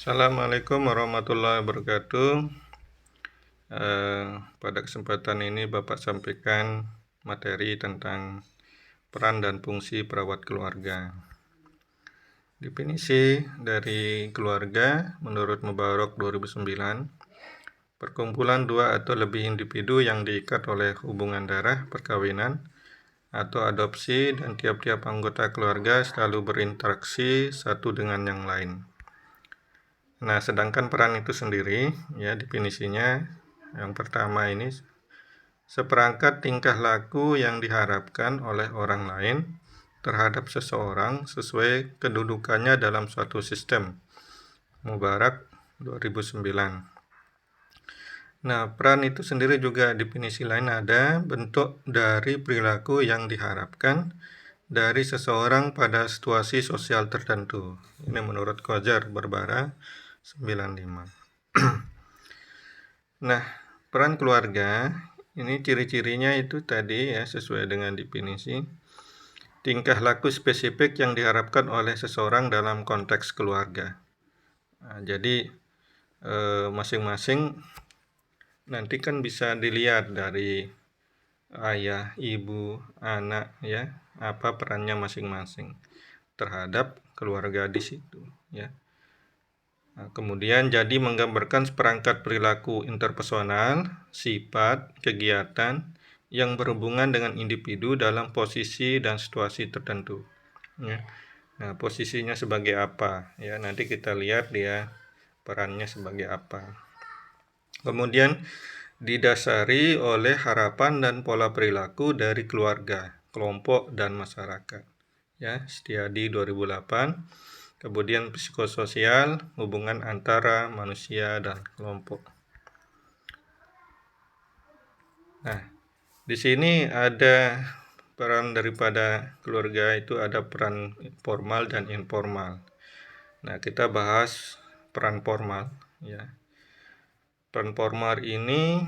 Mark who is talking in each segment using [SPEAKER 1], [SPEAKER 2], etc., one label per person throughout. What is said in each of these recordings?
[SPEAKER 1] Assalamualaikum warahmatullahi wabarakatuh. Pada kesempatan ini Bapak sampaikan materi tentang peran dan fungsi perawat keluarga. Definisi dari keluarga menurut Mubarak 2009, perkumpulan dua atau lebih individu yang diikat oleh hubungan darah, perkawinan, atau adopsi, dan tiap-tiap anggota keluarga selalu berinteraksi satu dengan yang lain. Nah, sedangkan peran itu sendiri, ya definisinya, yang pertama ini, seperangkat tingkah laku yang diharapkan oleh orang lain terhadap seseorang sesuai kedudukannya dalam suatu sistem. Mubarak 2009. Nah, peran itu sendiri juga definisi lain ada bentuk dari perilaku yang diharapkan dari seseorang pada situasi sosial tertentu. Ini menurut Kojar Berbara 95. Nah, peran keluarga ini ciri-cirinya itu tadi ya, sesuai dengan definisi, tingkah laku spesifik yang diharapkan oleh seseorang dalam konteks keluarga. Nah, jadi masing-masing nanti kan bisa dilihat dari ayah, ibu, anak, ya, apa perannya masing-masing terhadap keluarga di situ, ya. Nah, kemudian jadi menggambarkan seperangkat perilaku interpersonal, sifat, kegiatan yang berhubungan dengan individu dalam posisi dan situasi tertentu, ya. Nah, posisinya sebagai apa, ya, nanti kita lihat dia perannya sebagai apa. Kemudian didasari oleh harapan dan pola perilaku dari keluarga, kelompok, dan masyarakat, ya. Setiadi 2008. Kemudian psikososial, hubungan antara manusia dan kelompok. Nah, di sini ada peran daripada keluarga, itu ada peran formal dan informal. Nah, kita bahas peran formal, ya. Peran formal ini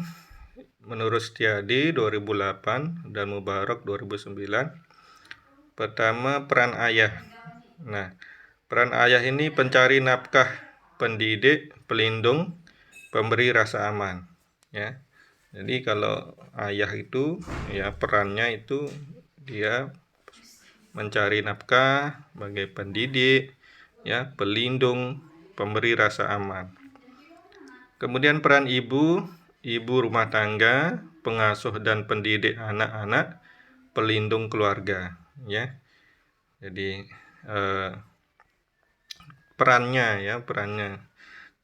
[SPEAKER 1] menurut Setiadi 2008 dan Mubarak 2009. Pertama, peran ayah. Nah, peran ayah ini pencari nafkah, pendidik, pelindung, pemberi rasa aman, ya. Jadi kalau ayah itu, ya, perannya itu dia mencari nafkah sebagai pendidik, ya, pelindung, pemberi rasa aman. Kemudian peran ibu rumah tangga, pengasuh dan pendidik anak-anak, pelindung keluarga, ya. Jadi perannya.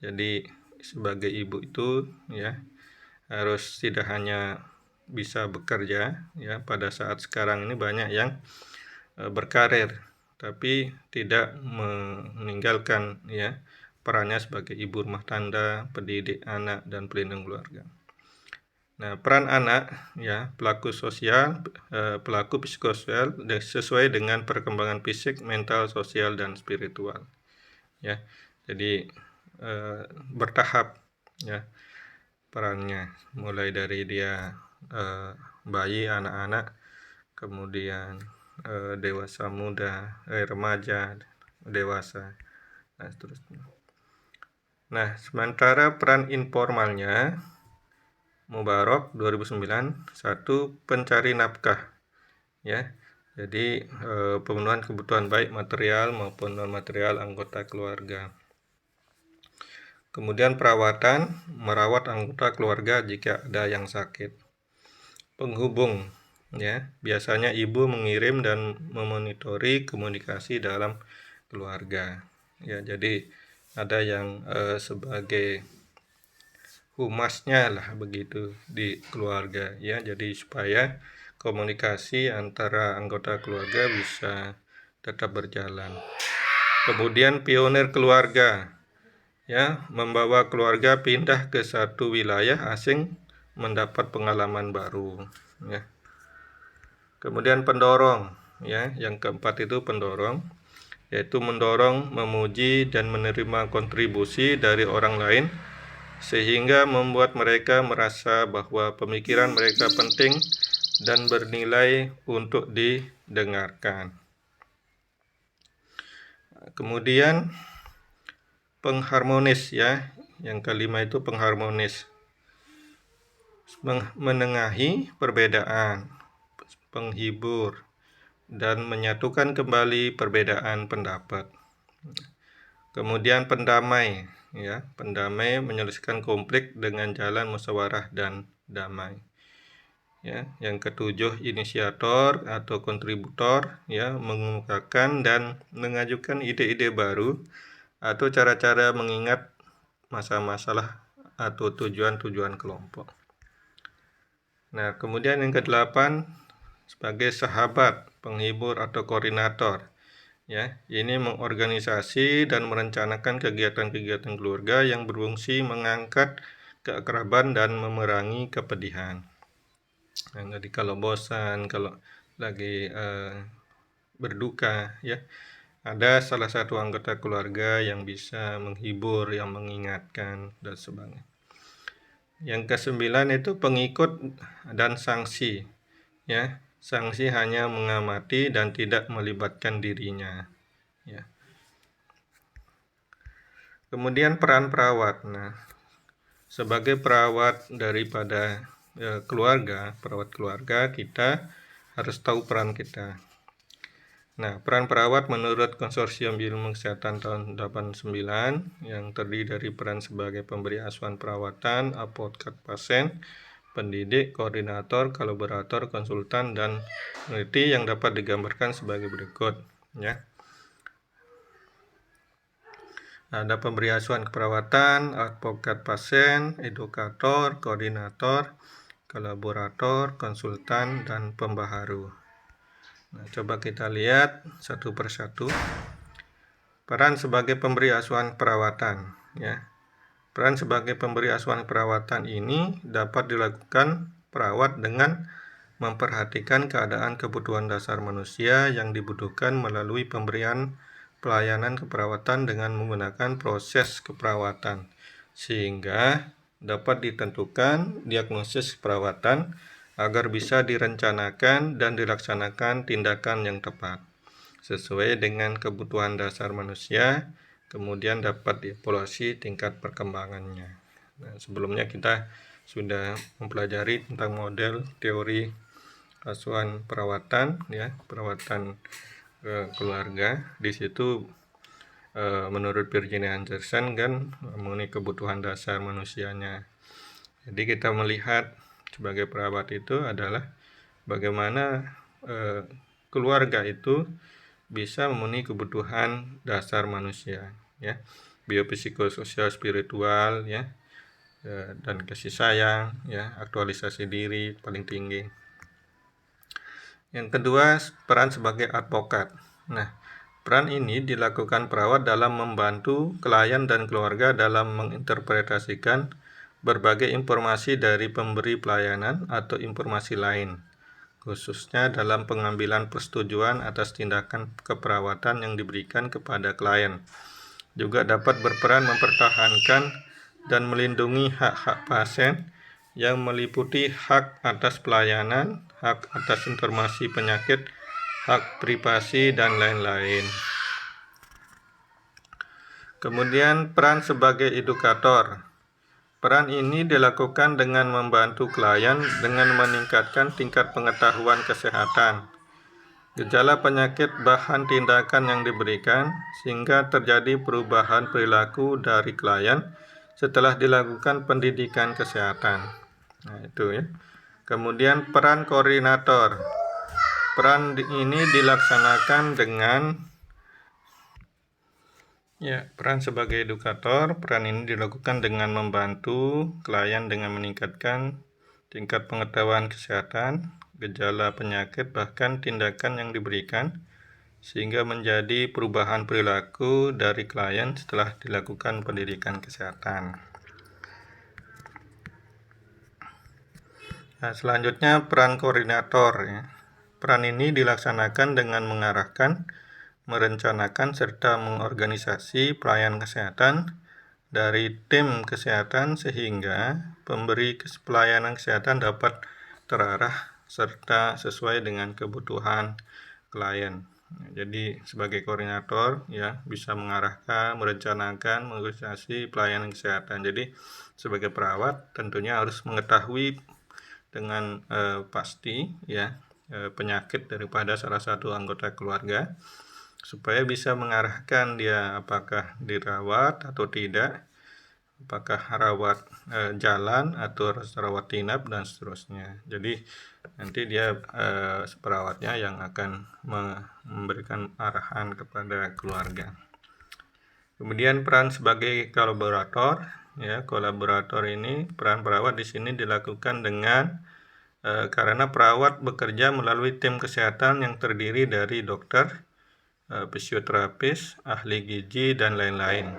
[SPEAKER 1] Jadi sebagai ibu itu, ya, harus tidak hanya bisa bekerja, ya. Pada saat sekarang ini banyak yang berkarir tapi tidak meninggalkan, ya, perannya sebagai ibu rumah tangga, pendidik anak, dan pelindung keluarga. Nah, peran anak, ya, pelaku sosial, pelaku psikososial sesuai dengan perkembangan fisik, mental, sosial, dan spiritual, ya. Jadi bertahap, ya, perannya, mulai dari dia bayi, anak-anak, kemudian dewasa muda, remaja, dewasa, dan seterusnya. Nah, sementara peran informalnya, Mubarak 2009, satu, pencari nafkah, ya. Jadi pemenuhan kebutuhan baik material maupun non material anggota keluarga. Kemudian perawatan, merawat anggota keluarga jika ada yang sakit. Penghubung, ya, biasanya ibu mengirim dan memonitori komunikasi dalam keluarga, ya. Jadi ada yang sebagai humasnya lah begitu di keluarga, ya. Jadi supaya komunikasi antara anggota keluarga bisa tetap berjalan. Kemudian pionir keluarga, ya, membawa keluarga pindah ke satu wilayah asing, mendapat pengalaman baru, ya. Kemudian pendorong, ya, yang keempat itu pendorong, yaitu mendorong, memuji, dan menerima kontribusi dari orang lain sehingga membuat mereka merasa bahwa pemikiran mereka penting dan bernilai untuk didengarkan. Kemudian pengharmonis ya. Yang kelima itu pengharmonis. Menengahi perbedaan, penghibur, dan menyatukan kembali perbedaan pendapat. Kemudian pendamai ya, pendamai menyelesaikan konflik dengan jalan musyawarah dan damai. Ya, yang ketujuh inisiator atau kontributor ya, mengemukakan dan mengajukan ide-ide baru atau cara-cara mengingat masalah-masalah atau tujuan-tujuan kelompok. Nah, kemudian yang kedelapan sebagai sahabat, penghibur atau koordinator. Ya, ini mengorganisasi dan merencanakan kegiatan-kegiatan keluarga yang berfungsi mengangkat keakraban dan memerangi kepedihan. Nah, jadi kalau bosan, kalau lagi berduka, ya, ada salah satu anggota keluarga yang bisa menghibur, yang mengingatkan, dan sebagainya. Yang kesembilan itu pengikut dan sanksi. Ya, sanksi hanya mengamati dan tidak melibatkan dirinya. Ya. Kemudian peran perawat. Nah, sebagai perawat daripada keluarga, perawat keluarga, kita harus tahu peran kita. Nah, peran perawat menurut Konsorsium Ilmu Kesehatan tahun 89 yang terdiri dari peran sebagai pemberi asuhan perawatan, advokat pasien, pendidik, koordinator, kolaborator, konsultan, dan peneliti yang dapat digambarkan sebagai berikut. Ya. Ada pemberi asuhan keperawatan, advokat pasien, edukator, koordinator, kolaborator, konsultan, dan pembaharu. Nah, coba kita lihat satu persatu. Peran sebagai pemberi asuhan perawatan. Ya. Peran sebagai pemberi asuhan perawatan ini dapat dilakukan perawat dengan memperhatikan keadaan kebutuhan dasar manusia yang dibutuhkan melalui pemberian pelayanan keperawatan dengan menggunakan proses keperawatan, sehingga dapat ditentukan diagnosis keperawatan agar bisa direncanakan dan dilaksanakan tindakan yang tepat sesuai dengan kebutuhan dasar manusia, kemudian dapat dievaluasi tingkat perkembangannya. Nah, sebelumnya kita sudah mempelajari tentang model teori asuhan perawatan ya, perawatan keluarga. Di situ menurut Virginia Anderson kan mengenai kebutuhan dasar manusianya. Jadi kita melihat sebagai perawat itu adalah bagaimana keluarga itu bisa memenuhi kebutuhan dasar manusia ya, biopsikososial spiritual ya, dan kasih sayang ya, aktualisasi diri paling tinggi. Yang kedua, peran sebagai advokat. Nah, peran ini dilakukan perawat dalam membantu klien dan keluarga dalam menginterpretasikan berbagai informasi dari pemberi pelayanan atau informasi lain, khususnya dalam pengambilan persetujuan atas tindakan keperawatan yang diberikan kepada klien. Juga dapat berperan mempertahankan dan melindungi hak-hak pasien yang meliputi hak atas pelayanan, hak atas informasi penyakit, hak privasi, dan lain-lain. Kemudian peran sebagai edukator. Peran ini dilakukan dengan membantu klien dengan meningkatkan tingkat pengetahuan kesehatan, gejala penyakit, bahan tindakan yang diberikan, sehingga terjadi perubahan perilaku dari klien setelah dilakukan pendidikan kesehatan. Nah, itu ya. Kemudian peran koordinator. Peran ini dilaksanakan dengan peran sebagai edukator. Peran ini dilakukan dengan membantu klien dengan meningkatkan tingkat pengetahuan kesehatan, gejala penyakit, bahkan tindakan yang diberikan, sehingga menjadi perubahan perilaku dari klien setelah dilakukan pendidikan kesehatan. Nah, selanjutnya peran koordinator ya. Peran ini dilaksanakan dengan mengarahkan, merencanakan, serta mengorganisasi pelayanan kesehatan dari tim kesehatan sehingga pemberi pelayanan kesehatan dapat terarah serta sesuai dengan kebutuhan klien. Jadi sebagai koordinator ya bisa mengarahkan, merencanakan, mengorganisasi pelayanan kesehatan. Jadi sebagai perawat tentunya harus mengetahui dengan pasti ya penyakit daripada salah satu anggota keluarga, supaya bisa mengarahkan dia apakah dirawat atau tidak, apakah rawat jalan atau rawat inap dan seterusnya. Jadi nanti dia perawatnya yang akan memberikan arahan kepada keluarga. Kemudian peran sebagai kolaborator, ya kolaborator ini peran perawat di sini dilakukan dengan karena perawat bekerja melalui tim kesehatan yang terdiri dari dokter, fisioterapis, ahli gizi, dan lain-lain,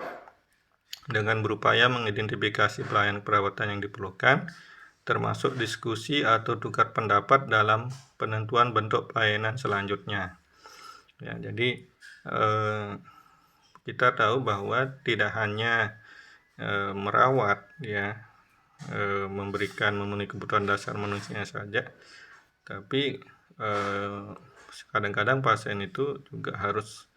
[SPEAKER 1] dengan berupaya mengidentifikasi pelayanan perawatan yang diperlukan, termasuk diskusi atau tukar pendapat dalam penentuan bentuk pelayanan selanjutnya. Ya, jadi kita tahu bahwa tidak hanya merawat ya, memenuhi kebutuhan dasar manusia saja, tapi kadang-kadang pasien itu juga harus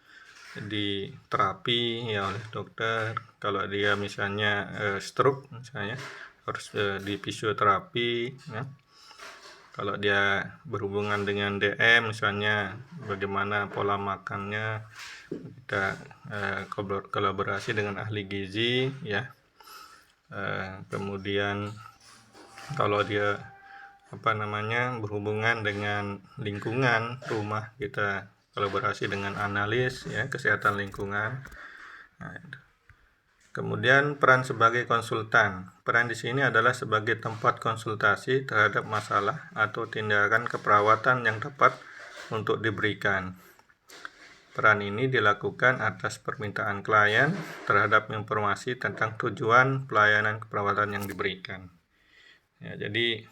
[SPEAKER 1] diterapi ya oleh dokter. Kalau dia misalnya stroke misalnya, harus di fisioterapi ya. Kalau dia berhubungan dengan DM misalnya, bagaimana pola makannya, kita kolaborasi dengan ahli gizi ya. Kemudian kalau dia berhubungan dengan lingkungan rumah, kita kolaborasi dengan analis ya kesehatan lingkungan. Nah, kemudian peran sebagai konsultan. Peran di sini adalah sebagai tempat konsultasi terhadap masalah atau tindakan keperawatan yang tepat untuk diberikan. Peran ini dilakukan atas permintaan klien terhadap informasi tentang tujuan pelayanan keperawatan yang diberikan. Ya, jadi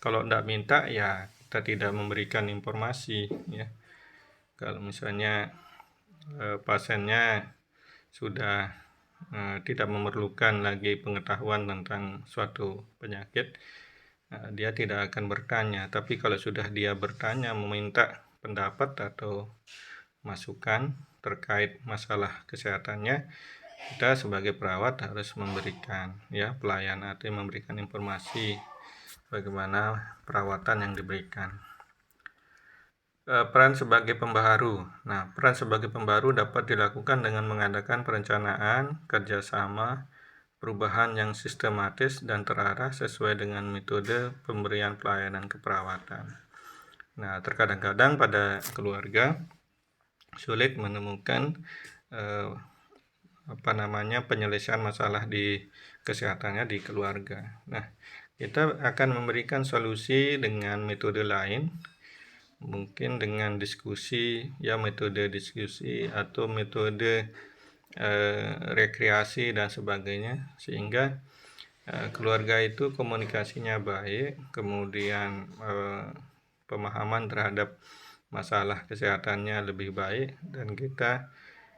[SPEAKER 1] kalau tidak minta ya kita tidak memberikan informasi ya. Kalau misalnya pasiennya sudah tidak memerlukan lagi pengetahuan tentang suatu penyakit, dia tidak akan bertanya. Tapi kalau sudah dia bertanya, meminta pendapat atau masukan terkait masalah kesehatannya, kita sebagai perawat harus memberikan ya pelayanan atau memberikan informasi bagaimana perawatan yang diberikan. Peran sebagai pembaharu. Nah, peran sebagai pembaharu dapat dilakukan dengan mengadakan perencanaan, kerjasama, perubahan yang sistematis dan terarah sesuai dengan metode pemberian pelayanan keperawatan. Nah, terkadang-kadang pada keluarga sulit menemukan penyelesaian masalah di kesehatannya di keluarga. Nah, kita akan memberikan solusi dengan metode lain, mungkin dengan diskusi ya, metode diskusi atau metode rekreasi dan sebagainya, sehingga keluarga itu komunikasinya baik, kemudian pemahaman terhadap masalah kesehatannya lebih baik, dan kita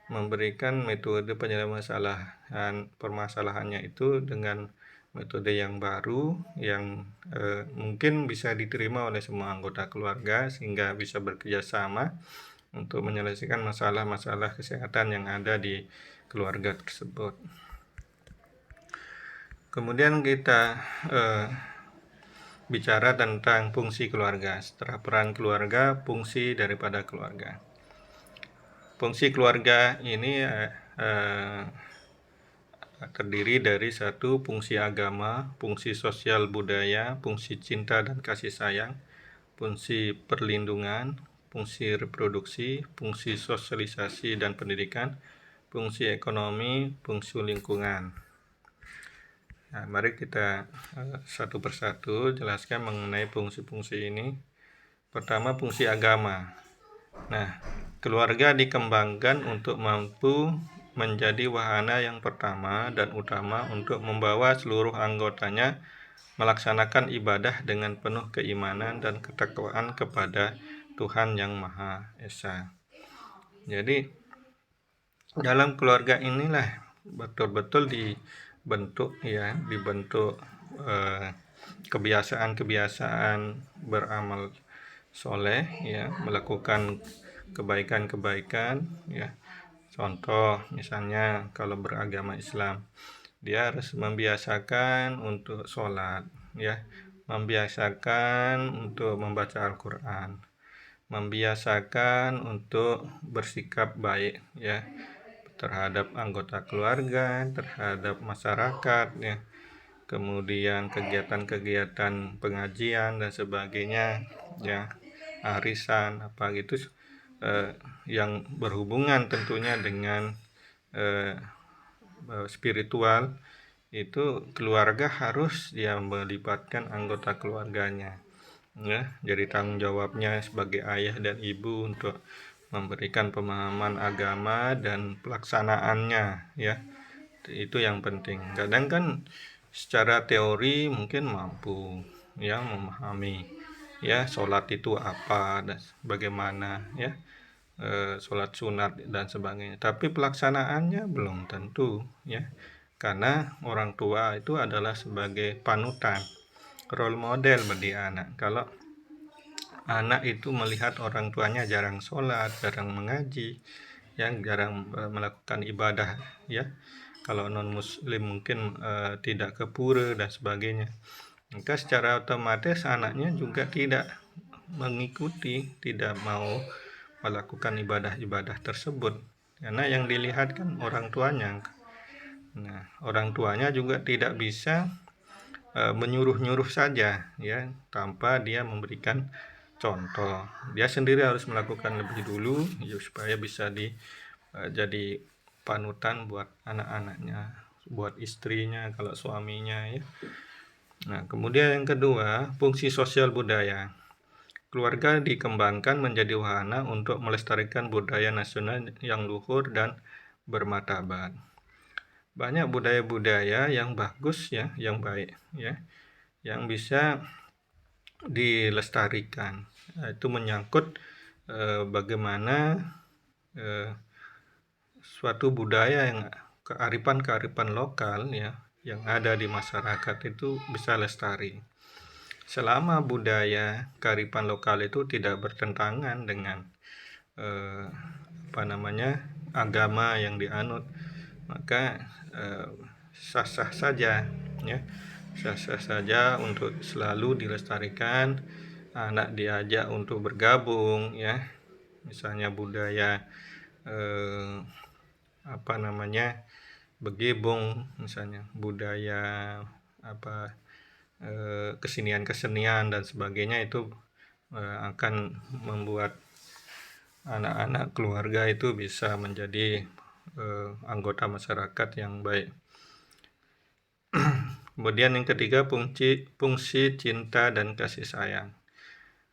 [SPEAKER 1] memberikan metode penyelesaian permasalahannya itu dengan metode yang baru yang mungkin bisa diterima oleh semua anggota keluarga, sehingga bisa bekerja sama untuk menyelesaikan masalah-masalah kesehatan yang ada di keluarga tersebut. Kemudian kita bicara tentang fungsi keluarga. Setelah peran keluarga, fungsi daripada keluarga. Fungsi keluarga ini terdiri dari satu, fungsi agama, fungsi sosial budaya, fungsi cinta dan kasih sayang, fungsi perlindungan, fungsi reproduksi, fungsi sosialisasi dan pendidikan, fungsi ekonomi, fungsi lingkungan. Nah, mari kita satu persatu jelaskan mengenai fungsi-fungsi ini. Pertama, fungsi agama. Nah, keluarga dikembangkan untuk mampu menjadi wahana yang pertama dan utama untuk membawa seluruh anggotanya melaksanakan ibadah dengan penuh keimanan dan ketakwaan kepada Tuhan Yang Maha Esa. Jadi dalam keluarga inilah betul-betul dibentuk kebiasaan-kebiasaan beramal soleh ya, melakukan kebaikan-kebaikan, ya. Contoh misalnya kalau beragama Islam, dia harus membiasakan untuk sholat, ya, membiasakan untuk membaca Al-Quran, membiasakan untuk bersikap baik, ya, terhadap anggota keluarga, terhadap masyarakat, ya. Kemudian kegiatan-kegiatan pengajian dan sebagainya, ya, arisan apa gitu, yang berhubungan tentunya dengan spiritual, itu keluarga harus dia melibatkan anggota keluarganya, ya. Jadi tanggung jawabnya sebagai ayah dan ibu untuk memberikan pemahaman agama dan pelaksanaannya, ya. Itu yang penting. Kadang kan secara teori mungkin mampu, ya, memahami, ya, sholat itu apa dan bagaimana, ya, sholat sunat dan sebagainya, tapi pelaksanaannya belum tentu, ya, karena orang tua itu adalah sebagai panutan, role model bagi anak. Kalau anak itu melihat orang tuanya jarang sholat, jarang mengaji, yang jarang melakukan ibadah, ya, kalau non muslim mungkin tidak ke pura dan sebagainya, maka secara otomatis anaknya juga tidak mengikuti, tidak mau melakukan ibadah-ibadah tersebut, karena yang dilihat kan orang tuanya. Nah, orang tuanya juga tidak bisa menyuruh-nyuruh saja, ya, tanpa dia memberikan contoh. Dia sendiri harus melakukan lebih dulu, ya, supaya bisa jadi panutan buat anak-anaknya, buat istrinya, kalau suaminya, ya. Nah, kemudian yang kedua, fungsi sosial budaya. Keluarga dikembangkan menjadi wahana untuk melestarikan budaya nasional yang luhur dan bermartabat. Banyak budaya-budaya yang bagus, ya, yang baik, ya, yang bisa dilestarikan. Itu menyangkut bagaimana suatu budaya yang kearifan lokal, ya, yang ada di masyarakat itu bisa lestari. Selama budaya kearifan lokal itu tidak bertentangan dengan agama yang dianut, maka sah-sah saja, ya, sah-sah saja untuk selalu dilestarikan. Anak diajak untuk bergabung, ya, misalnya budaya begebong, misalnya budaya kesenian-kesenian dan sebagainya, itu akan membuat anak-anak keluarga itu bisa menjadi anggota masyarakat yang baik. Kemudian yang ketiga, fungsi cinta dan kasih sayang.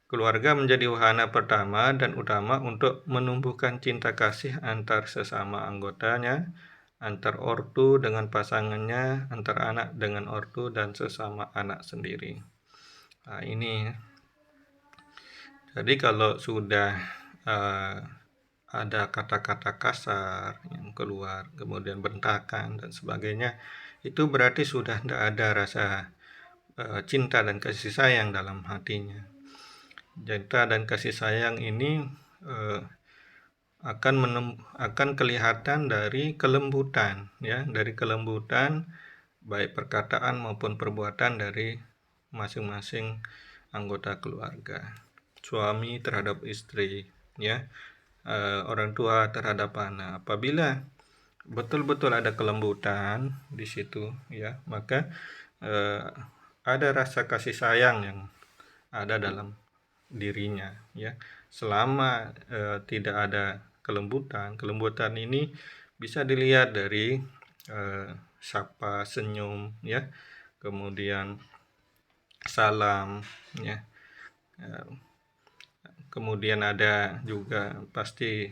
[SPEAKER 1] Keluarga menjadi wahana pertama dan utama untuk menumbuhkan cinta kasih antar sesama anggotanya, antar ortu dengan pasangannya, antar anak dengan ortu, dan sesama anak sendiri. Nah, ini. Jadi kalau sudah ada kata-kata kasar yang keluar, kemudian bentakan dan sebagainya, itu berarti sudah tidak ada rasa cinta dan kasih sayang dalam hatinya. Cinta dan kasih sayang ini akan kelihatan dari kelembutan, ya, dari kelembutan baik perkataan maupun perbuatan dari masing-masing anggota keluarga. Suami terhadap istri, ya, orang tua terhadap anak. Apabila betul-betul ada kelembutan di situ, ya, maka ada rasa kasih sayang yang ada dalam dirinya, ya. Selama tidak ada kelembutan ini bisa dilihat dari sapa, senyum, ya, kemudian salam, ya. Kemudian ada juga pasti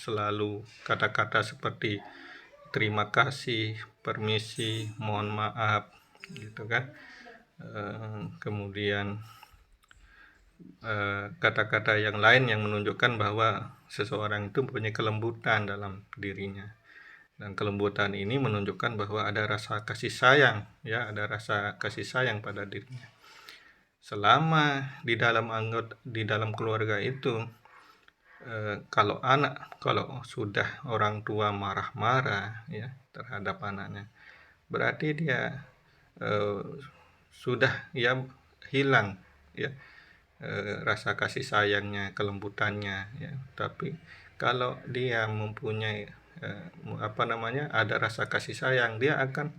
[SPEAKER 1] selalu kata-kata seperti terima kasih, permisi, mohon maaf, gitu kan. Kemudian kata-kata yang lain yang menunjukkan bahwa seseorang itu mempunyai kelembutan dalam dirinya, dan kelembutan ini menunjukkan bahwa ada rasa kasih sayang, ya, ada rasa kasih sayang pada dirinya. Selama di dalam keluarga itu kalau sudah orang tua marah-marah ya terhadap anaknya, berarti dia sudah ya hilang ya rasa kasih sayangnya, kelembutannya ya. Tapi kalau dia mempunyai ada rasa kasih sayang, dia akan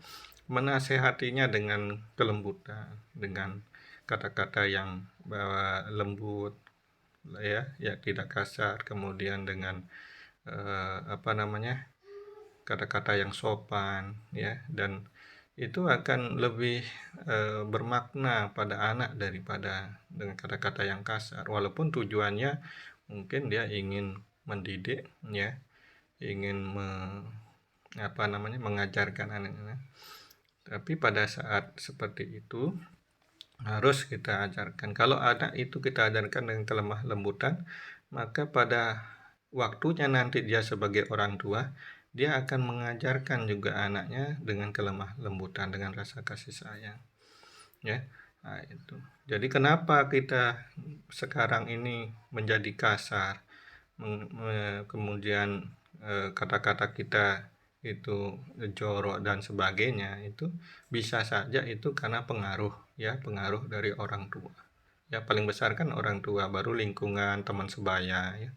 [SPEAKER 1] menasehatinya dengan kelembutan, dengan kata-kata yang lembut ya tidak kasar, kemudian dengan kata-kata yang sopan ya, dan itu akan lebih bermakna pada anak daripada dengan kata-kata yang kasar, walaupun tujuannya mungkin dia ingin mendidik ya, ingin mengajarkan anak-anak. Tapi pada saat seperti itu harus kita ajarkan. Kalau anak itu kita ajarkan dengan kelemah lembutan, maka pada waktunya nanti dia sebagai orang tua, dia akan mengajarkan juga anaknya dengan kelemah lembutan, dengan rasa kasih sayang. Ya. Nah, itu. Jadi kenapa kita sekarang ini menjadi kasar, kemudian kata-kata kita itu jorok dan sebagainya, itu bisa saja itu karena pengaruh dari orang tua. Ya paling besar kan orang tua, baru lingkungan, teman sebaya ya.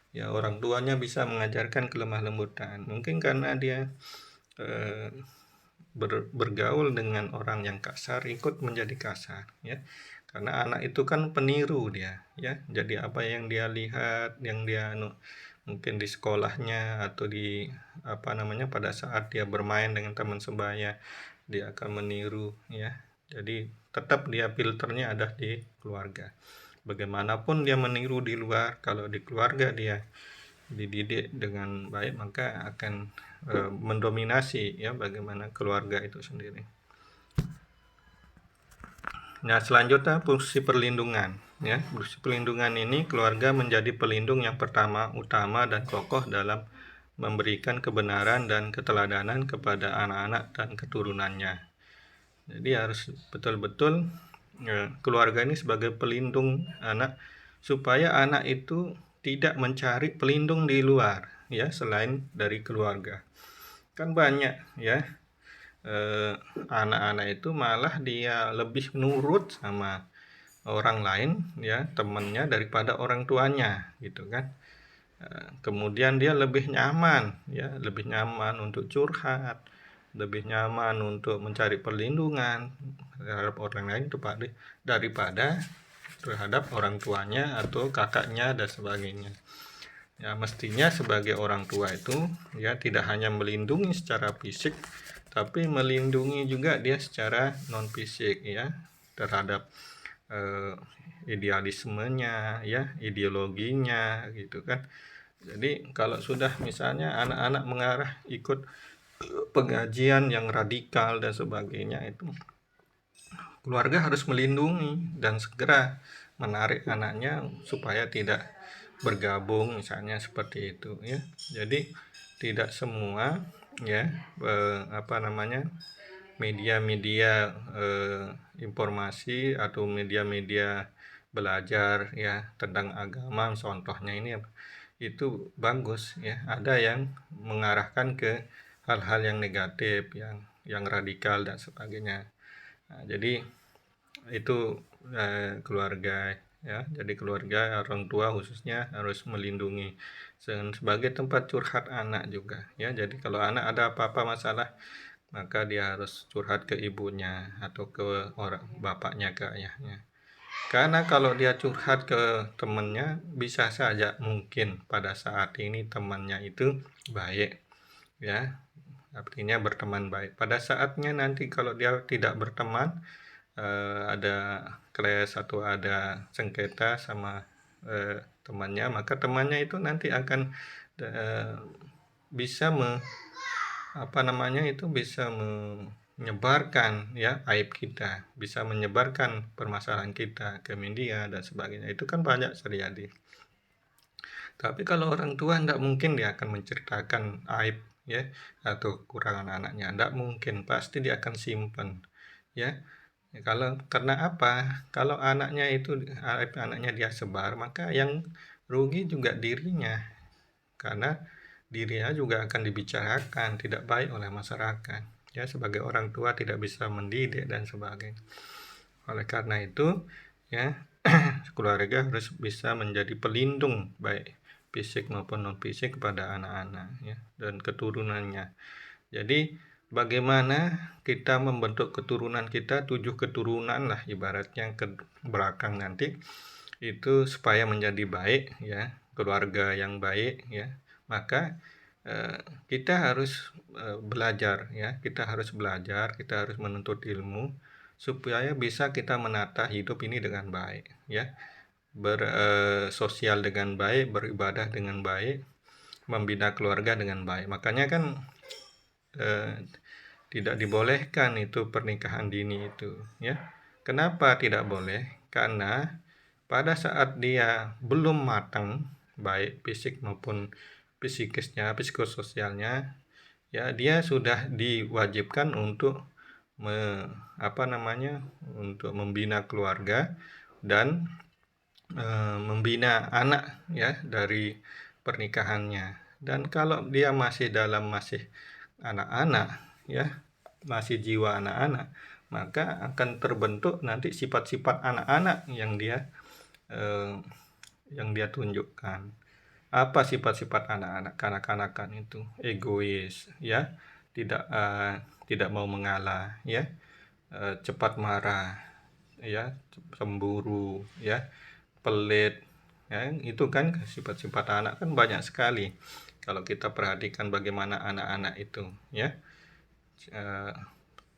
[SPEAKER 1] Ya orang tuanya bisa mengajarkan kelemah lembutan. Mungkin karena dia bergaul dengan orang yang kasar, ikut menjadi kasar ya. Karena anak itu kan peniru dia ya. Jadi apa yang dia lihat, yang dia mungkin di sekolahnya atau di pada saat dia bermain dengan teman sebaya, dia akan meniru ya. Jadi tetap dia filternya ada di keluarga. Bagaimanapun dia meniru di luar, kalau di keluarga dia dididik dengan baik, maka akan mendominasi ya bagaimana keluarga itu sendiri. Nah, selanjutnya fungsi perlindungan ya. Fungsi perlindungan ini, keluarga menjadi pelindung yang pertama, utama dan kokoh dalam memberikan kebenaran dan keteladanan kepada anak-anak dan keturunannya. Jadi harus betul-betul keluarga ini sebagai pelindung anak, supaya anak itu tidak mencari pelindung di luar ya, selain dari keluarga. Kan banyak ya anak-anak itu malah dia lebih nurut sama orang lain ya, temannya, daripada orang tuanya gitu kan. Kemudian dia lebih nyaman untuk curhat, lebih nyaman untuk mencari perlindungan terhadap orang lain daripada terhadap orang tuanya atau kakaknya dan sebagainya. Ya, mestinya sebagai orang tua itu ya tidak hanya melindungi secara fisik, tapi melindungi juga dia secara non fisik ya, terhadap idealismenya ya, ideologinya gitu kan. Jadi kalau sudah misalnya anak-anak mengarah ikut pengajian yang radikal dan sebagainya, itu keluarga harus melindungi dan segera menarik anaknya supaya tidak bergabung, misalnya seperti itu ya. Jadi tidak semua ya media-media informasi atau media-media belajar ya tentang agama, contohnya ini itu bagus ya. Ada yang mengarahkan ke hal-hal yang negatif, yang radikal dan sebagainya. Nah, jadi itu keluarga ya. Jadi keluarga, orang tua khususnya harus melindungi sebagai tempat curhat anak juga ya. Jadi kalau anak ada apa-apa masalah, maka dia harus curhat ke ibunya atau ke orang bapaknya, ke ayahnya. Karena kalau dia curhat ke temannya, bisa saja mungkin pada saat ini temannya itu baik ya, artinya berteman baik. Pada saatnya nanti kalau dia tidak berteman, ada clash atau ada sengketa sama temannya, maka temannya itu nanti akan bisa menyebarkan ya aib kita, bisa menyebarkan permasalahan kita ke media dan sebagainya. Itu kan banyak terjadi. Tapi kalau orang tua tidak mungkin dia akan menceritakan aib ya atau kekurangan anaknya, tidak mungkin, pasti dia akan simpan ya. Karena apa? Kalau anaknya dia sebar, maka yang rugi juga dirinya, karena dirinya juga akan dibicarakan tidak baik oleh masyarakat. Ya, sebagai orang tua tidak bisa mendidik dan sebagainya. Oleh karena itu, ya, keluarga harus bisa menjadi pelindung baik fisik maupun non fisik kepada anak-anak, ya, dan keturunannya. Jadi bagaimana kita membentuk keturunan kita, 7 keturunan lah ibaratnya ke belakang nanti, itu supaya menjadi baik, ya, keluarga yang baik, ya, maka kita harus belajar, ya, kita harus menuntut ilmu supaya bisa kita menata hidup ini dengan baik, ya, bersosial dengan baik, beribadah dengan baik, membina keluarga dengan baik. Makanya kan tidak dibolehkan itu pernikahan dini itu, ya. Kenapa tidak boleh? Karena pada saat dia belum matang, baik fisik maupun psikisnya, psikososialnya, ya, dia sudah diwajibkan untuk untuk membina keluarga dan membina anak, ya, dari pernikahannya. Dan kalau dia masih anak-anak, ya, masih jiwa anak-anak, maka akan terbentuk nanti sifat-sifat anak-anak yang dia tunjukkan. Apa sifat-sifat anak-anak kanak-kanakan itu? Egois, ya, tidak mau mengalah, ya, cepat marah, ya, cemburu, ya, pelit, ya, itu kan sifat-sifat anak kan banyak sekali. Kalau kita perhatikan bagaimana anak-anak itu, ya,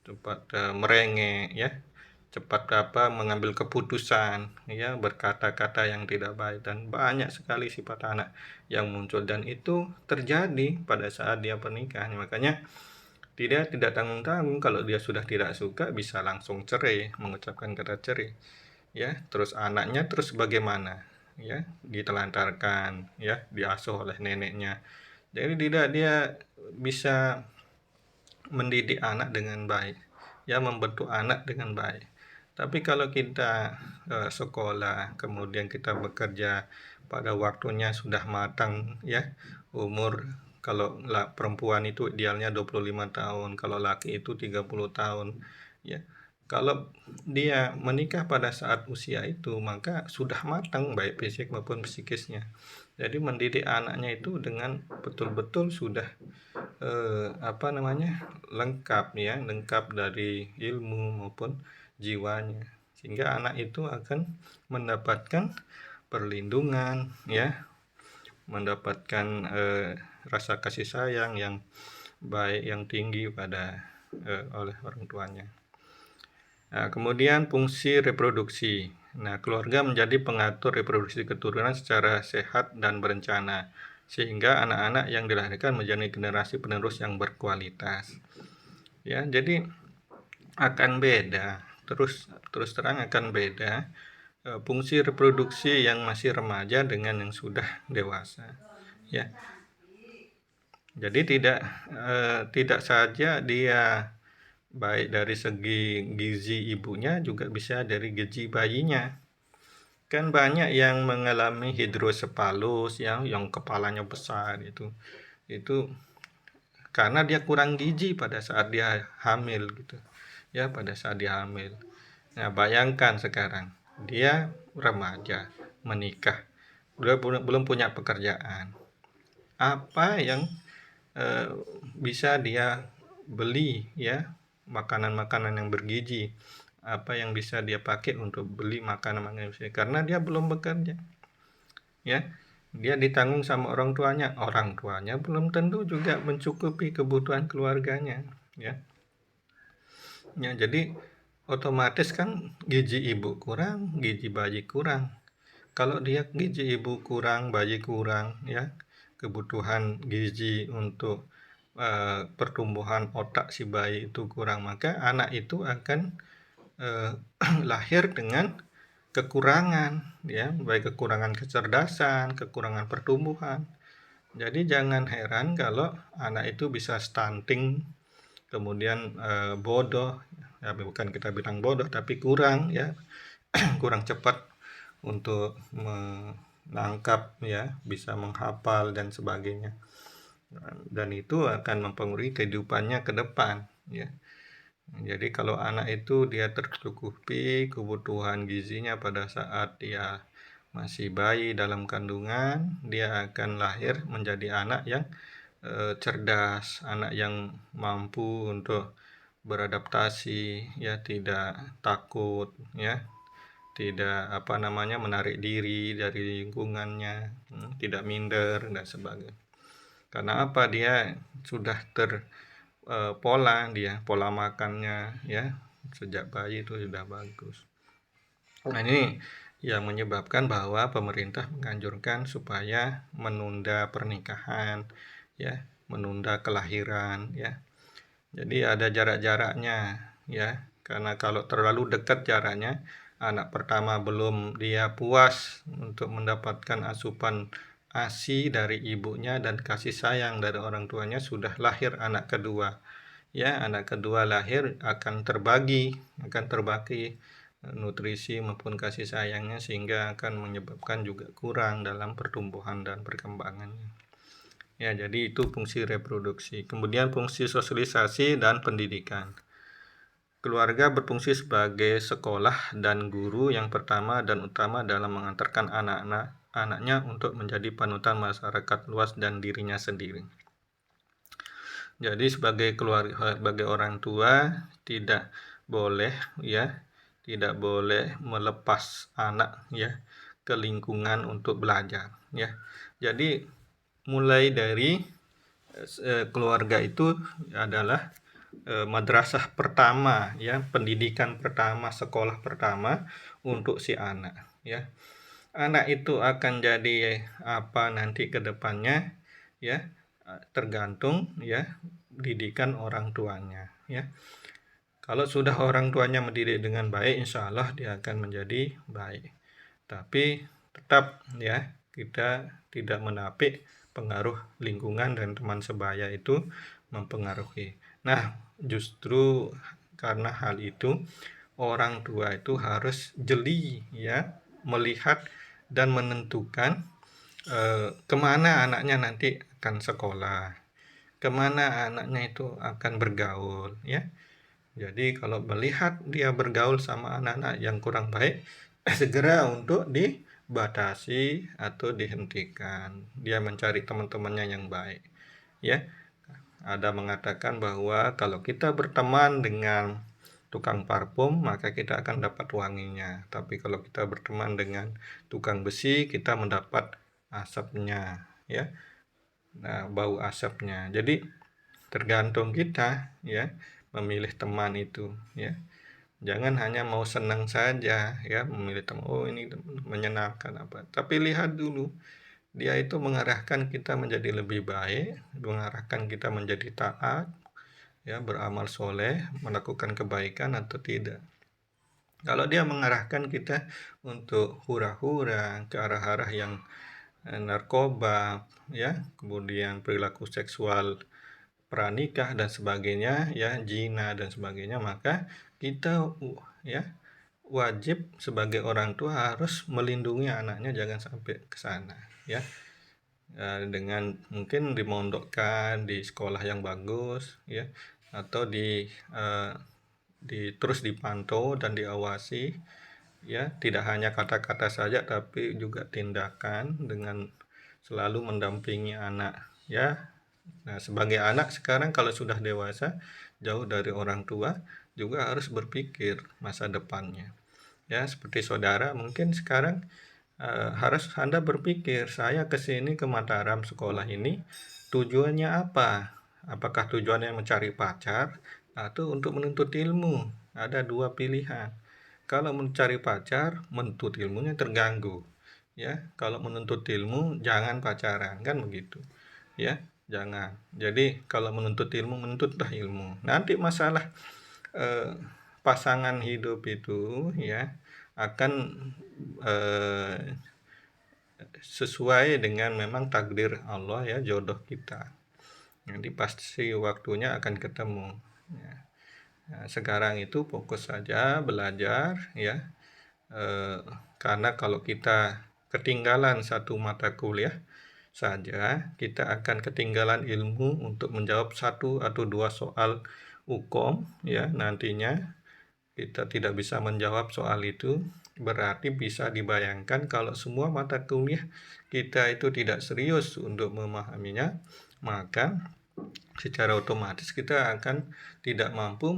[SPEAKER 1] cepat merengek, ya, cepat mengambil keputusan, ya, berkata-kata yang tidak baik, dan banyak sekali sifat anak yang muncul, dan itu terjadi pada saat dia pernikahan. Makanya tidak tanggung-tanggung, kalau dia sudah tidak suka bisa langsung cerai, mengucapkan kata cerai, ya. Terus anaknya terus bagaimana, ya, ditelantarkan, ya, diasuh oleh neneknya. Jadi tidak dia bisa mendidik anak dengan baik, ya, membentuk anak dengan baik. Tapi kalau kita sekolah, kemudian kita bekerja, pada waktunya sudah matang, ya, umur, kalau perempuan itu idealnya 25 tahun, kalau laki itu 30 tahun, ya. Kalau dia menikah pada saat usia itu, maka sudah matang baik fisik maupun psikisnya. Jadi mendidik anaknya itu dengan betul-betul sudah lengkap dari ilmu maupun jiwanya, sehingga anak itu akan mendapatkan perlindungan, ya, mendapatkan rasa kasih sayang yang baik, yang tinggi oleh orang tuanya. Nah, kemudian fungsi reproduksi. Nah, keluarga menjadi pengatur reproduksi keturunan secara sehat dan berencana, sehingga anak-anak yang dilahirkan menjadi generasi penerus yang berkualitas. Ya, jadi akan beda, terus terang akan beda fungsi reproduksi yang masih remaja dengan yang sudah dewasa. Ya. Jadi tidak saja dia baik dari segi gizi ibunya, juga bisa dari gizi bayinya. Kan banyak yang mengalami hidrosepalus, yang kepalanya besar itu karena dia kurang gizi pada saat dia hamil, gitu, ya, pada saat dia hamil. Nah, bayangkan sekarang dia remaja, menikah, belum punya pekerjaan, apa yang bisa dia beli, ya, makanan-makanan yang bergizi, apa yang bisa dia pakai untuk beli makanan-makanan, karena dia belum bekerja, ya. Dia ditanggung sama orang tuanya belum tentu juga mencukupi kebutuhan keluarganya, ya. Ya, jadi otomatis kan gizi ibu kurang, gizi bayi kurang. Kalau dia gizi ibu kurang, bayi kurang, ya, kebutuhan gizi untuk pertumbuhan otak si bayi itu kurang, maka anak itu akan lahir dengan kekurangan, ya, baik kekurangan kecerdasan, kekurangan pertumbuhan. Jadi jangan heran kalau anak itu bisa stunting, kemudian bodoh, ya, bukan kita bilang bodoh, tapi kurang, ya, kurang cepat untuk nangkap ya, bisa menghafal dan sebagainya. Dan itu akan mempengaruhi kehidupannya ke depan ya. Jadi kalau anak itu dia tercukupi kebutuhan gizinya pada saat dia masih bayi dalam kandungan, dia akan lahir menjadi anak yang cerdas, anak yang mampu untuk beradaptasi, ya tidak takut, ya tidak menarik diri dari lingkungannya, tidak minder dan sebagainya. Karena apa? Dia sudah pola makannya ya sejak bayi itu sudah bagus. Nah, ini yang menyebabkan bahwa pemerintah menganjurkan supaya menunda pernikahan, ya, menunda kelahiran, ya. Jadi ada jarak-jaraknya, ya. Karena kalau terlalu dekat jaraknya, anak pertama belum dia puas untuk mendapatkan asupan ASI dari ibunya dan kasih sayang dari orang tuanya, sudah lahir anak kedua. Ya, anak kedua lahir akan terbagi nutrisi maupun kasih sayangnya, sehingga akan menyebabkan juga kurang dalam pertumbuhan dan perkembangannya. Ya, jadi itu fungsi reproduksi. Kemudian fungsi sosialisasi dan pendidikan. Keluarga berfungsi sebagai sekolah dan guru yang pertama dan utama dalam mengantarkan anaknya untuk menjadi panutan masyarakat luas dan dirinya sendiri. Jadi sebagai keluarga, sebagai orang tua tidak boleh melepas anak ya ke lingkungan untuk belajar ya. Jadi mulai dari keluarga itu adalah madrasah pertama ya, pendidikan pertama, sekolah pertama untuk si anak ya. Anak itu akan jadi apa nanti ke depannya ya, tergantung ya didikan orang tuanya ya. Kalau sudah orang tuanya mendidik dengan baik, insya Allah dia akan menjadi baik. Tapi tetap ya, kita tidak menapik pengaruh lingkungan dan teman sebaya itu mempengaruhi. Nah, justru karena hal itu, orang tua itu harus jeli ya, melihat dan menentukan kemana anaknya nanti akan sekolah, kemana anaknya itu akan bergaul ya. Jadi kalau melihat dia bergaul sama anak-anak yang kurang baik, segera untuk dibatasi atau dihentikan. Dia mencari teman-temannya yang baik. Ya, ada mengatakan bahwa kalau kita berteman dengan tukang parfum, maka kita akan dapat wanginya. Tapi kalau kita berteman dengan tukang besi, kita mendapat asapnya, ya. Nah, bau asapnya. Jadi tergantung kita, ya, memilih teman itu, ya. Jangan hanya mau senang saja, ya, memilih teman. Oh, ini menyenangkan apa? Tapi lihat dulu, dia itu mengarahkan kita menjadi lebih baik, mengarahkan kita menjadi taat, ya, beramal soleh, melakukan kebaikan atau tidak. Kalau dia mengarahkan kita untuk hura-hura ke arah-arah yang narkoba, ya, kemudian perilaku seksual pranikah dan sebagainya, ya, zina dan sebagainya, maka kita ya wajib sebagai orang tua harus melindungi anaknya jangan sampai ke sana, ya. Dengan mungkin dimondokkan di sekolah yang bagus, ya, atau terus dipantau dan diawasi, ya, tidak hanya kata-kata saja tapi juga tindakan dengan selalu mendampingi anak, ya. Nah, sebagai anak sekarang kalau sudah dewasa, jauh dari orang tua, juga harus berpikir masa depannya. Ya, seperti saudara mungkin sekarang harus Anda berpikir, saya ke sini ke Mataram sekolah ini tujuannya apa? Apakah tujuannya mencari pacar atau untuk menuntut ilmu? Ada dua pilihan. Kalau mencari pacar, menuntut ilmunya terganggu. Ya, kalau menuntut ilmu jangan pacaran, kan begitu. Ya, jangan. Jadi kalau menuntut ilmu, menuntutlah ilmu. Nanti masalah pasangan hidup itu ya akan sesuai dengan memang takdir Allah ya, jodoh kita. Nanti pasti waktunya akan ketemu. Ya. Nah, sekarang itu fokus saja belajar ya, karena kalau kita ketinggalan satu mata kuliah saja, kita akan ketinggalan ilmu untuk menjawab satu atau dua soal UKOM, ya, nantinya kita tidak bisa menjawab soal itu. Berarti bisa dibayangkan kalau semua mata kuliah kita itu tidak serius untuk memahaminya, maka secara otomatis kita akan tidak mampu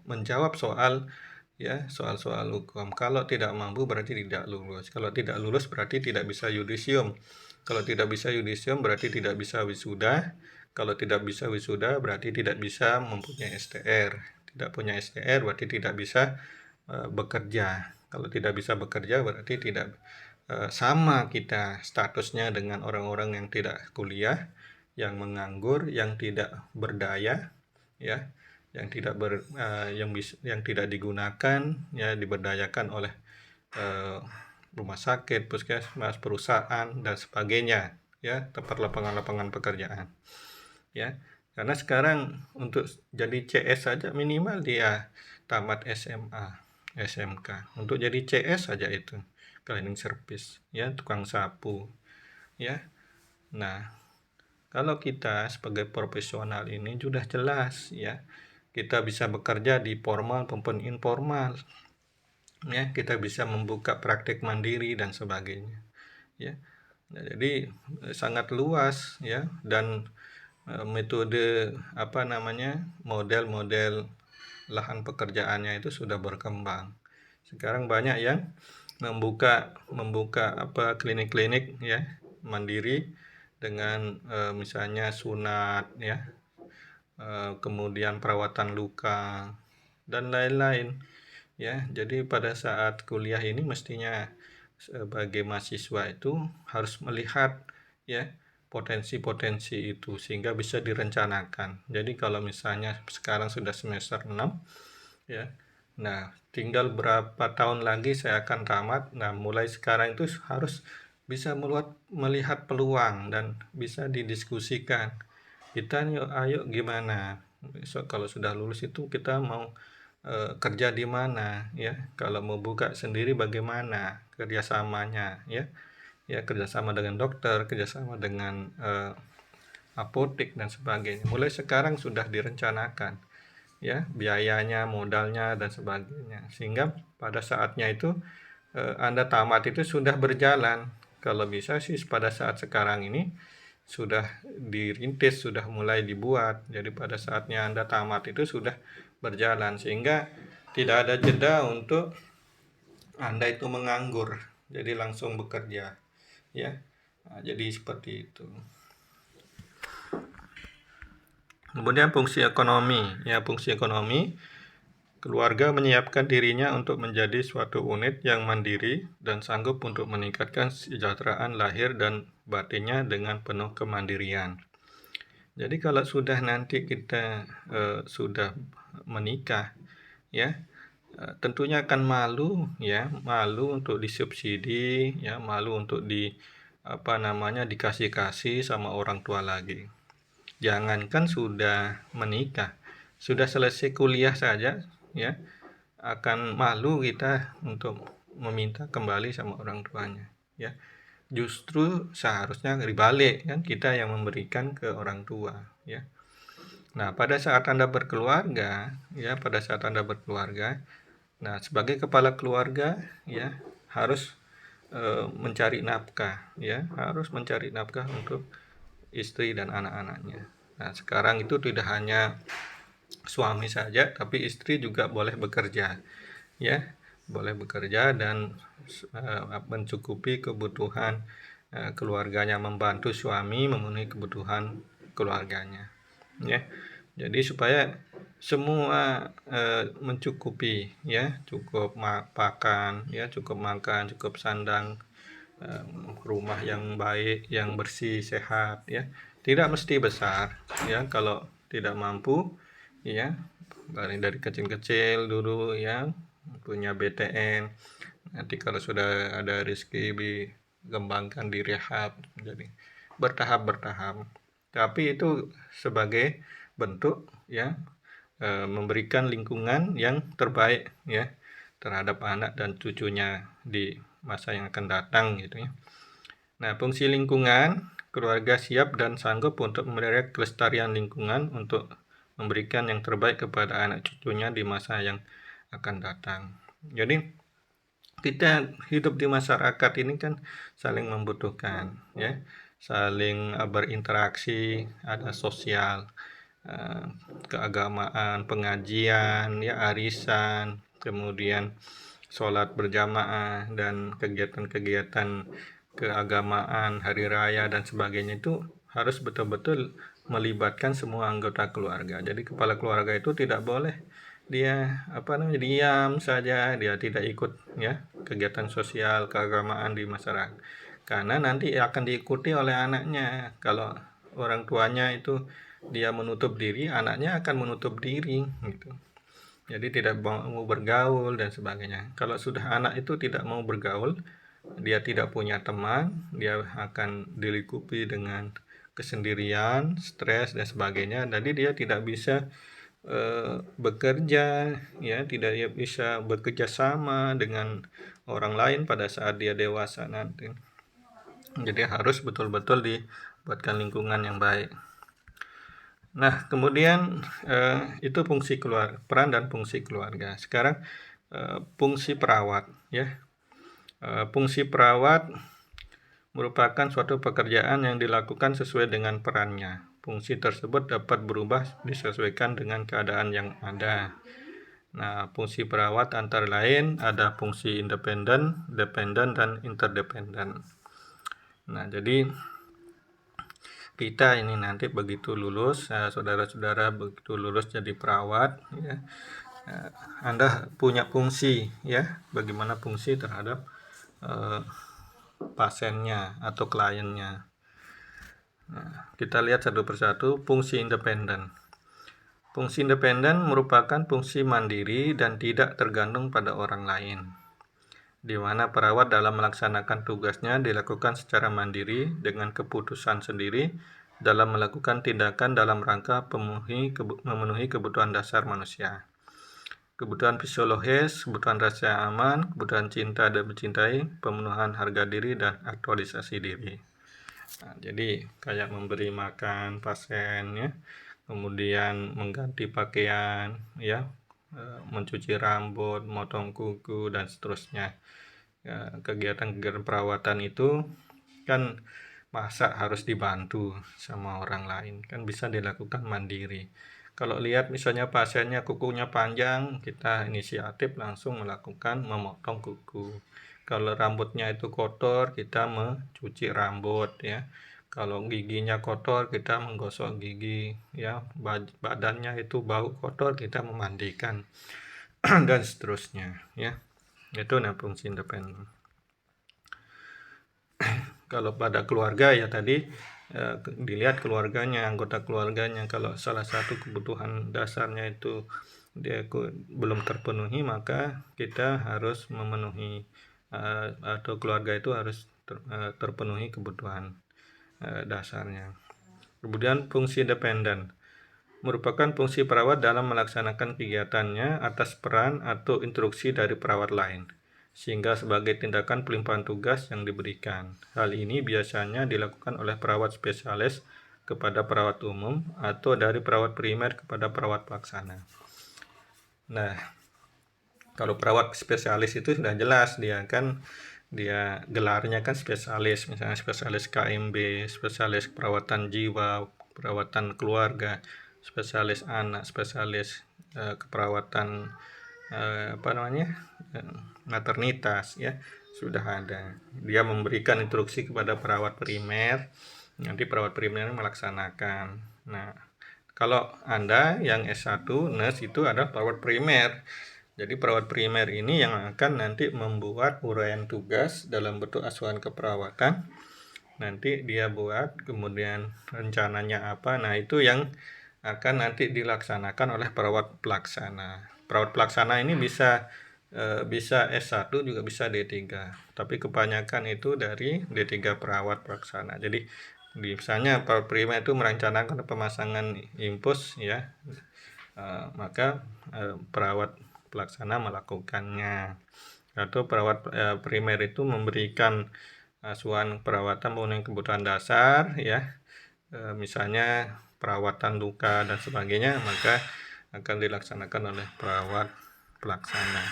[SPEAKER 1] menjawab soal, ya, soal-soal hukum. Kalau tidak mampu berarti tidak lulus. Kalau tidak lulus berarti tidak bisa yudisium. Kalau tidak bisa yudisium berarti tidak bisa wisuda. Kalau tidak bisa wisuda berarti tidak bisa mempunyai STR. Tidak punya STR berarti tidak bisa bekerja. Kalau tidak bisa bekerja berarti tidak sama kita statusnya dengan orang-orang yang tidak kuliah, yang menganggur, yang tidak berdaya, ya, yang tidak digunakan, ya, diberdayakan oleh rumah sakit, puskesmas, perusahaan dan sebagainya, ya, tempat lapangan pekerjaan, ya. Karena sekarang untuk jadi CS saja minimal dia tamat SMA, SMK. Untuk jadi CS saja itu cleaning service, ya, tukang sapu, ya. Nah, kalau kita sebagai profesional ini sudah jelas, ya, kita bisa bekerja di formal maupun informal, ya, kita bisa membuka praktik mandiri dan sebagainya, ya. Nah, jadi sangat luas, ya, dan metode model-model lahan pekerjaannya itu sudah berkembang. Sekarang banyak yang membuka klinik-klinik, ya, mandiri dengan misalnya sunat, ya, kemudian perawatan luka dan lain-lain, ya. Jadi pada saat kuliah ini mestinya sebagai mahasiswa itu harus melihat, ya, potensi-potensi itu sehingga bisa direncanakan. Jadi kalau misalnya sekarang sudah semester 6, ya, nah tinggal berapa tahun lagi saya akan tamat. Nah, mulai sekarang itu harus bisa melihat peluang dan bisa didiskusikan. Kita ayo gimana besok kalau sudah lulus itu kita mau kerja di mana, ya, kalau mau buka sendiri bagaimana kerjasamanya, ya, kerjasama dengan dokter, kerjasama dengan apotek dan sebagainya. Mulai sekarang sudah direncanakan, ya, biayanya, modalnya dan sebagainya, sehingga pada saatnya itu Anda tamat itu sudah berjalan. Kalau bisa sih pada saat sekarang ini sudah dirintis, sudah mulai dibuat. Jadi pada saatnya Anda tamat itu sudah berjalan sehingga tidak ada jeda untuk Anda itu menganggur. Jadi langsung bekerja, ya. Nah, jadi seperti itu. Kemudian fungsi ekonomi, ya, fungsi ekonomi. Keluarga menyiapkan dirinya untuk menjadi suatu unit yang mandiri dan sanggup untuk meningkatkan kesejahteraan lahir dan batinnya dengan penuh kemandirian. Jadi kalau sudah nanti kita sudah menikah, ya, tentunya akan malu, ya, malu untuk disubsidi, ya, malu untuk dikasih-kasih sama orang tua lagi. Jangankan sudah menikah, sudah selesai kuliah saja, ya, akan malu kita untuk meminta kembali sama orang tuanya, ya. Justru seharusnya dibalik, kan, kita yang memberikan ke orang tua, ya. Nah, pada saat Anda berkeluarga, ya, nah, sebagai kepala keluarga, ya, harus mencari nafkah, ya, harus mencari nafkah untuk istri dan anak-anaknya. Nah, sekarang itu tidak hanya suami saja, tapi istri juga boleh bekerja, ya, boleh bekerja dan mencukupi kebutuhan keluarganya, membantu suami memenuhi kebutuhan keluarganya, ya. Jadi supaya semua mencukupi, ya, cukup makan, ya, cukup sandang, rumah yang baik, yang bersih, sehat, ya. Tidak mesti besar, ya, kalau tidak mampu, ya, dari kecil-kecil dulu, ya, punya BTN. Nanti kalau sudah ada rezeki dikembangkan, direhab, jadi bertahap. Tapi itu sebagai bentuk, ya, memberikan lingkungan yang terbaik, ya, terhadap anak dan cucunya di masa yang akan datang gitu ya. Nah, fungsi lingkungan, keluarga siap dan sanggup untuk memelihara kelestarian lingkungan untuk memberikan yang terbaik kepada anak cucunya di masa yang akan datang. Jadi kita hidup di masyarakat ini kan saling membutuhkan ya, saling berinteraksi, ada sosial, keagamaan, pengajian, ya arisan, kemudian sholat berjamaah dan kegiatan-kegiatan keagamaan, hari raya dan sebagainya itu harus betul-betul melibatkan semua anggota keluarga. Jadi kepala keluarga itu tidak boleh dia diam saja, dia tidak ikut ya kegiatan sosial keagamaan di masyarakat. Karena nanti akan diikuti oleh anaknya. Kalau orang tuanya itu dia menutup diri, anaknya akan menutup diri gitu. Jadi tidak mau bergaul dan sebagainya. Kalau sudah anak itu tidak mau bergaul, dia tidak punya teman, dia akan dilingkupi dengan kesendirian, stres dan sebagainya. Jadi dia tidak bisa bekerja, ya tidak bisa bekerja sama dengan orang lain pada saat dia dewasa nanti. Jadi harus betul-betul dibuatkan lingkungan yang baik. Nah, kemudian itu fungsi peran dan fungsi keluarga. Sekarang fungsi perawat, ya. Fungsi perawat merupakan suatu pekerjaan yang dilakukan sesuai dengan perannya. Fungsi tersebut dapat berubah disesuaikan dengan keadaan yang ada. Nah, fungsi perawat antara lain ada fungsi independen, dependen, dan interdependen. Nah, jadi kita ini nanti begitu lulus, saudara-saudara begitu lulus jadi perawat, ya, Anda punya fungsi, ya, bagaimana fungsi terhadap pasiennya atau kliennya. Nah, kita lihat satu persatu. Fungsi independen. Fungsi independen merupakan fungsi mandiri dan tidak tergantung pada orang lain, di mana perawat dalam melaksanakan tugasnya dilakukan secara mandiri dengan keputusan sendiri dalam melakukan tindakan dalam rangka memenuhi kebutuhan dasar manusia. Kebutuhan fisiologis, kebutuhan rasa aman, kebutuhan cinta dan mencintai, pemenuhan harga diri, dan aktualisasi diri. Nah, jadi kayak memberi makan pasien, ya, kemudian mengganti pakaian, ya, mencuci rambut, motong kuku, dan seterusnya. Kegiatan-kegiatan perawatan itu kan masa harus dibantu sama orang lain, kan bisa dilakukan mandiri. Kalau lihat misalnya pasiennya kukunya panjang, kita inisiatif langsung melakukan memotong kuku. Kalau rambutnya itu kotor, kita mencuci rambut, ya. Kalau giginya kotor, kita menggosok gigi, ya. Badannya itu bau kotor, kita memandikan dan seterusnya, ya. Itu fungsi independen. Kalau pada keluarga ya tadi dilihat keluarganya, anggota keluarganya. Kalau salah satu kebutuhan dasarnya itu dia belum terpenuhi, maka kita harus memenuhi atau keluarga itu harus terpenuhi kebutuhan dasarnya. Kemudian fungsi independen merupakan fungsi perawat dalam melaksanakan kegiatannya atas peran atau instruksi dari perawat lain, sehingga sebagai tindakan pelimpahan tugas yang diberikan. Hal ini biasanya dilakukan oleh perawat spesialis kepada perawat umum atau dari perawat primer kepada perawat pelaksana. Nah, kalau perawat spesialis itu sudah jelas dia gelarnya kan spesialis, misalnya spesialis KMB, spesialis perawatan jiwa, perawatan keluarga, spesialis anak, spesialis keperawatan maternitas, ya, sudah ada. Dia memberikan instruksi kepada perawat primer, nanti perawat primer melaksanakan. Nah, kalau Anda yang S1 nurse itu adalah perawat primer. Jadi perawat primer ini yang akan nanti membuat uraian tugas dalam bentuk asuhan keperawatan. Nanti dia buat, kemudian rencananya apa. Nah, itu yang akan nanti dilaksanakan oleh perawat pelaksana. Perawat pelaksana ini bisa S1 juga bisa D3. Tapi kebanyakan itu dari D3 perawat pelaksana. Jadi misalnya perawat primer itu merencanakan pemasangan infus, ya. Maka perawat pelaksana melakukannya. atau perawat primer itu memberikan asuhan perawatan memenuhi kebutuhan dasar, ya, misalnya perawatan luka dan sebagainya, maka akan dilaksanakan oleh perawat pelaksana.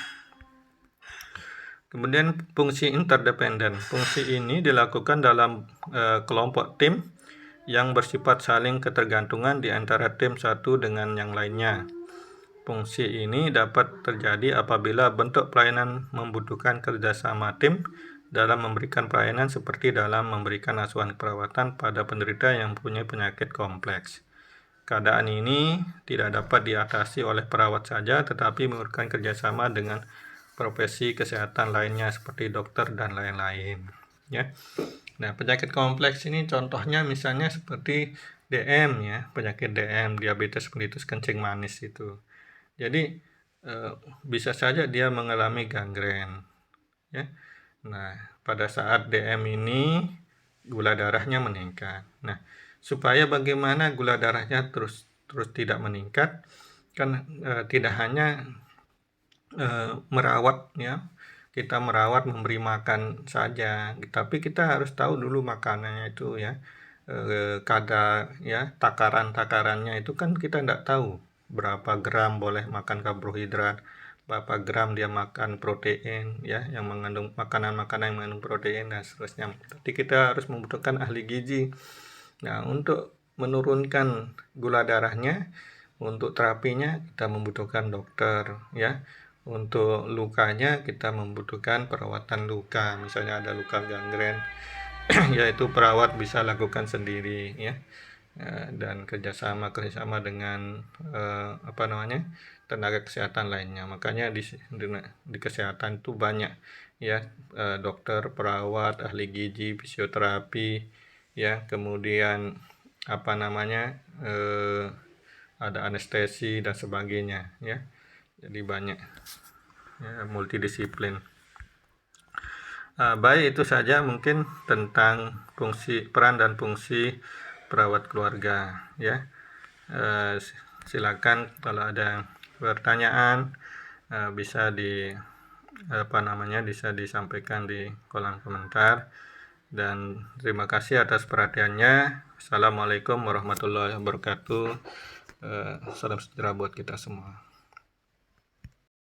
[SPEAKER 1] Kemudian fungsi interdependen. Fungsi ini dilakukan dalam kelompok tim yang bersifat saling ketergantungan di antara tim satu dengan yang lainnya. Fungsi ini dapat terjadi apabila bentuk pelayanan membutuhkan kerjasama tim dalam memberikan pelayanan seperti dalam memberikan asuhan perawatan pada penderita yang mempunyai penyakit kompleks. Keadaan ini tidak dapat diatasi oleh perawat saja, tetapi memerlukan kerjasama dengan profesi kesehatan lainnya seperti dokter dan lain-lain, ya. Nah, penyakit kompleks ini contohnya misalnya seperti DM, ya, penyakit DM, diabetes mellitus kencing manis itu. Jadi bisa saja dia mengalami gangren, ya. Nah, pada saat DM ini gula darahnya meningkat. Nah, supaya bagaimana gula darahnya terus tidak meningkat, kan tidak hanya merawat, ya, kita merawat memberi makan saja, tapi kita harus tahu dulu makanannya itu, ya, kadar, ya, takarannya itu kan kita tidak tahu berapa gram boleh makan karbohidrat, berapa gram dia makan protein, ya, yang mengandung makanan-makanan yang mengandung protein dan seterusnya. Jadi kita harus membutuhkan ahli gizi. Nah, untuk menurunkan gula darahnya, untuk terapinya kita membutuhkan dokter, ya. Untuk lukanya kita membutuhkan perawatan luka, misalnya ada luka gangren, yaitu perawat bisa lakukan sendiri, ya, dan kerjasama dengan tenaga kesehatan lainnya. Makanya di kesehatan itu banyak, ya, dokter, perawat, ahli gizi, fisioterapi, ya, kemudian ada anestesi dan sebagainya, ya. Jadi banyak, ya, multidisiplin. Baik, itu saja mungkin tentang peran dan fungsi perawat keluarga, ya. Silakan kalau ada pertanyaan bisa bisa disampaikan di kolom komentar, dan terima kasih atas perhatiannya. Assalamualaikum warahmatullahi wabarakatuh. Salam sejahtera buat kita semua.